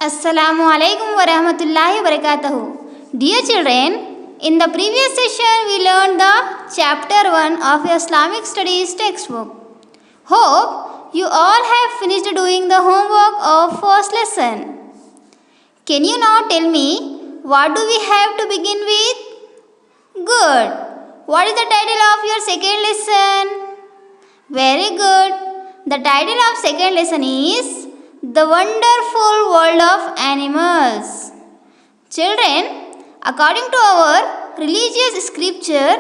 Assalamu alaikum wa rahmatullahi wa barakatuhu. Dear children, in the previous session we learned the chapter 1 of Islamic Studies textbook. Hope you all have finished doing the homework of first lesson. Can you now tell me what do we have to begin with? Good. What is the title of your second lesson? Very good. The title of second lesson is The Wonderful World of Animals. Children, according to our religious scripture,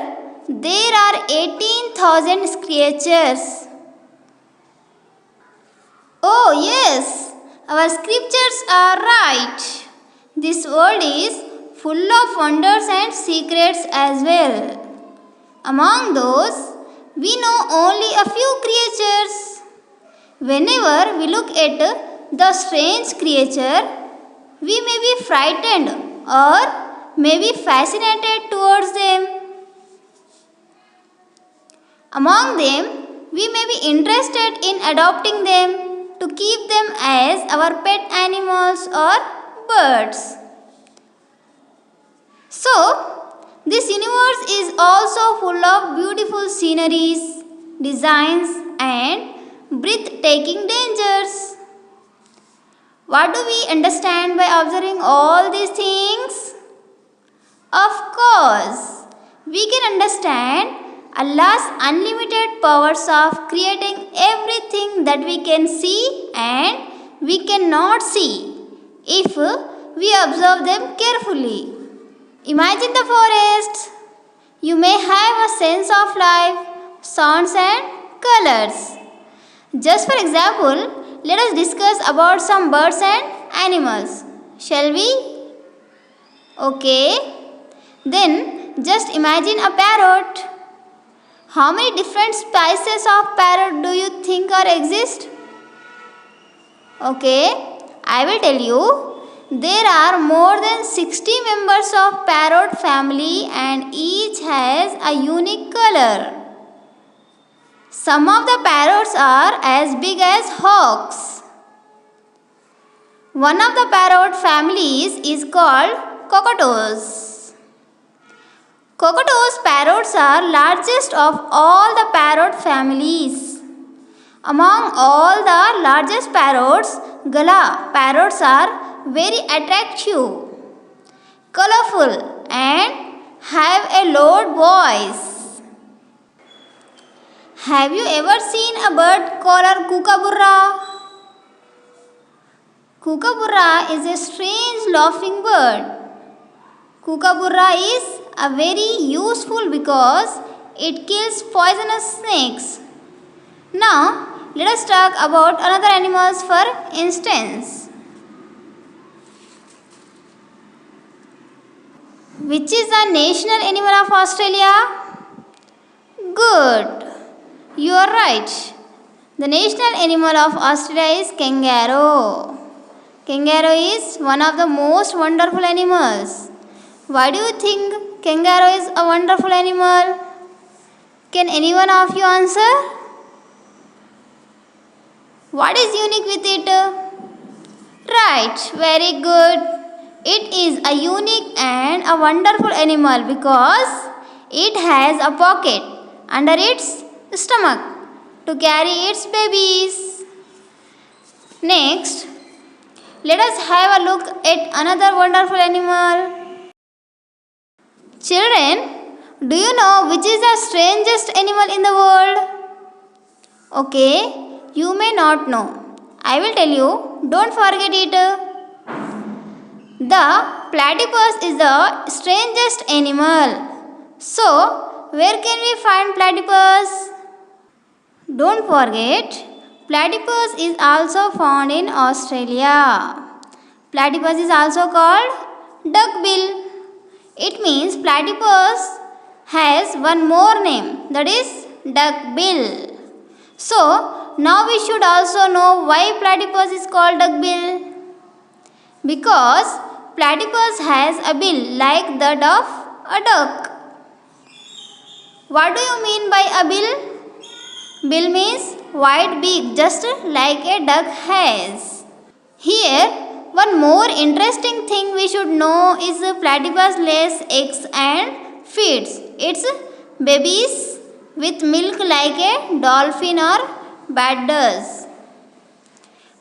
there are 18,000 creatures. Oh yes, our scriptures are right. This world is full of wonders and secrets as well. Among those, we know only a few creatures. Whenever we look at the strange creature, we may be frightened or may be fascinated towards them. Among them, we may be interested in adopting them to keep them as our pet animals or birds. So, this universe is also full of beautiful sceneries, designs, and breathtaking dangers. What do we understand by observing all these things? Of course, we can understand Allah's unlimited powers of creating everything that we can see and we cannot see if we observe them carefully. Imagine the forest. You may have a sense of life, sounds and colors. Just for example, let us discuss about some birds and animals. Shall we? Okay. Then just imagine a parrot. How many different species of parrot do you think are exist? Okay, I will tell you. There are more than 60 members of parrot family and each has a unique color. Some of the parrots are as big as hawks. One of the parrot families is called cockatoos. Cockatoos parrots are largest of all the parrot families. Among all the largest parrots, Gala parrots are very attractive, colorful and have a loud voice. Have you ever seen a bird called kookaburra? Kookaburra is a strange laughing bird. Kookaburra is a very useful because it kills poisonous snakes. Now, let us talk about another animals for instance. Which is the national animal of Australia? Good. You are right. The national animal of Australia is kangaroo. Kangaroo is one of the most wonderful animals. Why do you think kangaroo is a wonderful animal? Can anyone of you answer? What is unique with it? Right, very good. It is a unique and a wonderful animal because it has a pocket under its stomach to carry its babies. Next, let us have a look at another wonderful animal. Children, do you know which is the strangest animal in the world? Okay, you may not know. I will tell you, don't forget it. The platypus is the strangest animal. So, where can we find platypus? Don't forget, platypus is also found in Australia. Platypus is also called duckbill. It means platypus has one more name, that is duckbill. So, now we should also know why platypus is called duckbill. Because platypus has a bill like that of a duck. What do you mean by a bill? Bill means wide beak, just like a duck has. Here, one more interesting thing we should know is platypus lays eggs and feeds its babies with milk like a dolphin or bat does.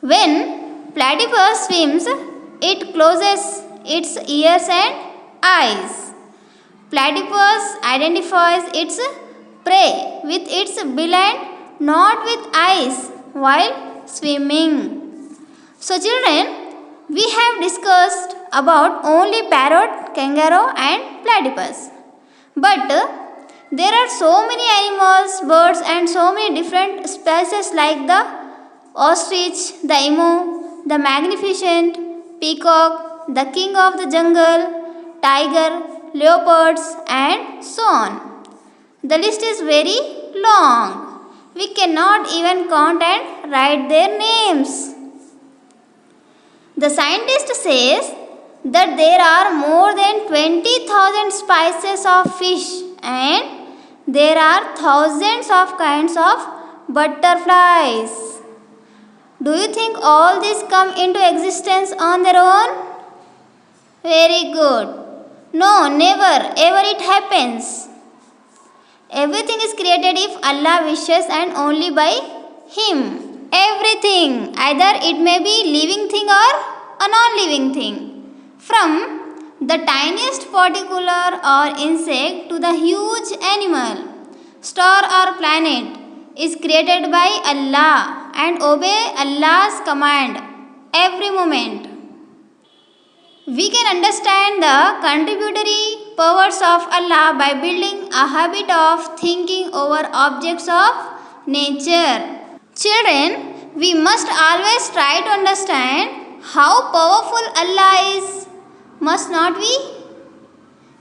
When platypus swims, it closes its ears and eyes. Platypus identifies its prey with its bill and not with eyes while swimming. So children, we have discussed about only parrot, kangaroo and platypus. But there are so many animals, birds and so many different species like the ostrich, the emu, the magnificent, peacock, the king of the jungle, tiger, leopards and so on. The list is very long. We cannot even count and write their names. The scientist says that there are more than 20,000 species of fish and there are thousands of kinds of butterflies. Do you think all these come into existence on their own? Very good. No, never, ever it happens. Everything is created if Allah wishes and only by Him. Everything, either it may be living thing or a non-living thing. From the tiniest particle or insect to the huge animal, star or planet is created by Allah and obey Allah's command every moment. We can understand the contributory powers of Allah by building a habit of thinking over objects of nature. Children, we must always try to understand how powerful Allah is. Must not we?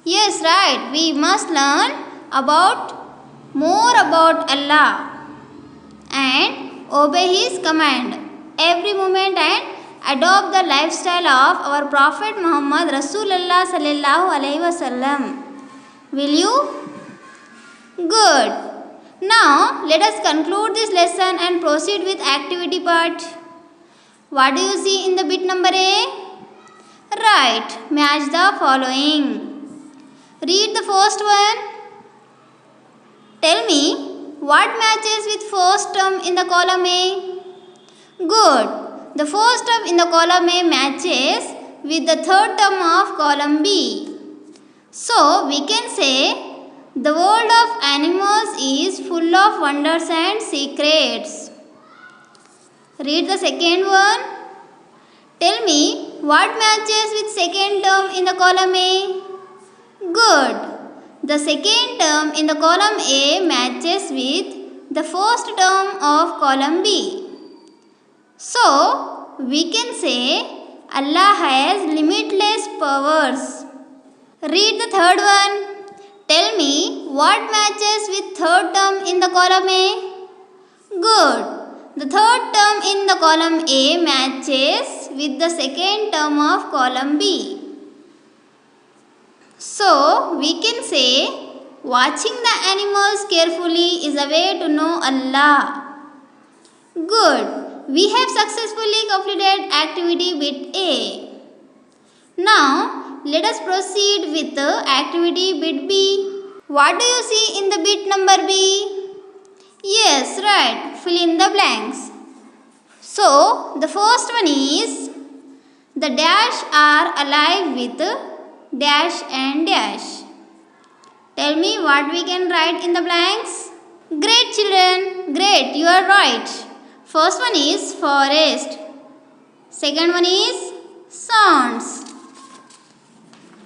Yes, right. We must learn more about Allah and obey His command every moment and adopt the lifestyle of our Prophet Muhammad Rasulullah sallallahu alaihi wasallam. Will you? Good. Now, let us conclude this lesson and proceed with activity part. What do you see in the bit number A? Right, match the following. Read the first one. Tell me what matches with first term in the column A. Good. The first term in the column A matches with the third term of column B. So, we can say the world of animals is full of wonders and secrets. Read the second one. Tell me what matches with second term in the column A. Good. The second term in the column A matches with the first term of column B. So, we can say Allah has limitless powers. Read the third one. Tell me what matches with third term in the column A. Good. The third term in the column A matches with the second term of column B. So, we can say watching the animals carefully is a way to know Allah. Good. We have successfully completed activity bit A. Now, let us proceed with the activity bit B. What do you see in the bit number B? Yes, right. Fill in the blanks. So, the first one is the dash are alive with dash and dash. Tell me what we can write in the blanks. Great children. Great, you are right. First one is forest. Second one is sounds.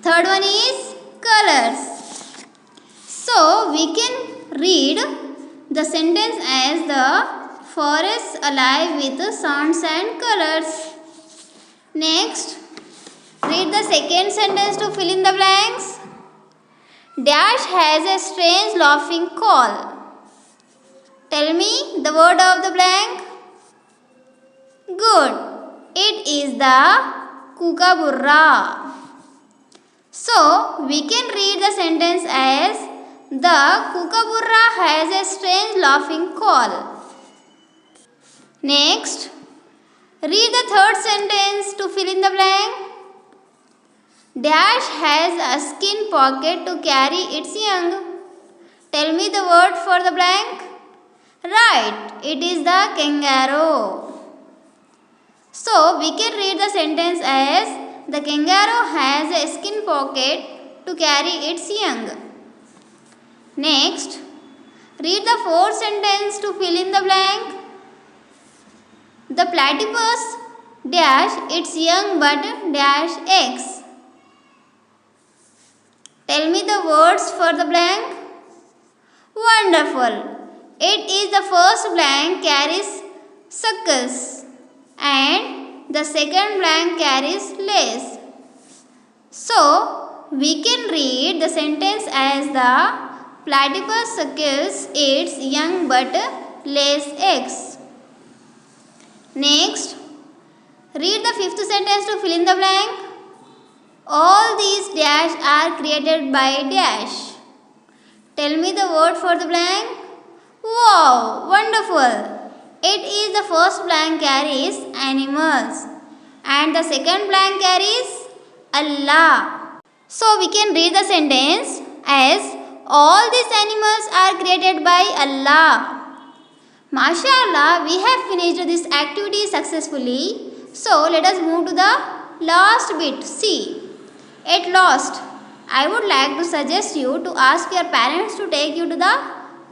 Third one is colors. So, we can read the sentence as the forest alive with sounds and colors. Next, read the second sentence to fill in the blanks. Dash has a strange laughing call. Tell me the word of the blank. Good. It is the kookaburra. So, we can read the sentence as the kookaburra has a strange laughing call. Next, Read the third sentence to fill in the blank. Dash has a skin pocket to carry its young. Tell me the word for the blank. Right, it is the kangaroo. So, we can read the sentence as the kangaroo has a skin pocket to carry its young. Next, read the fourth sentence to fill in the blank. The platypus dash its young but dash eggs. Tell me the words for the blank. Wonderful. It is the first blank carries suckers and the second blank carries lays. So, we can read the sentence as the platypus suckles its young but lays eggs. Next, read the fifth sentence to fill in the blank. All these dash are created by dash. Tell me the word for the blank. Wow, wonderful. It is the first blank carries animals and the second blank carries Allah. So we can read the sentence as all these animals are created by Allah. MashaAllah, we have finished this activity successfully. So let us move to the last bit. See. At last, I would like to suggest you to ask your parents to take you to the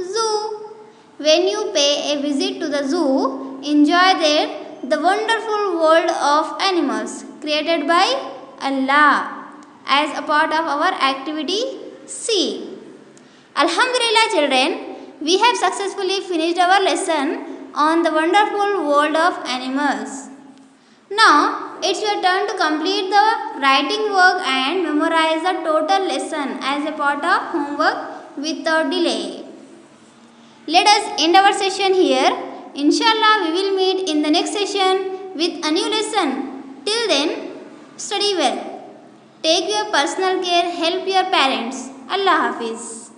zoo. When you pay a visit to the zoo, enjoy there the wonderful world of animals created by Allah as a part of our activity C. Alhamdulillah children, we have successfully finished our lesson on the wonderful world of animals. Now, it's your turn to complete the writing work and memorize the total lesson as a part of homework without delay. Let us end our session here. Inshallah, we will meet in the next session with a new lesson. Till then, study well. Take your personal care, help your parents. Allah Hafiz.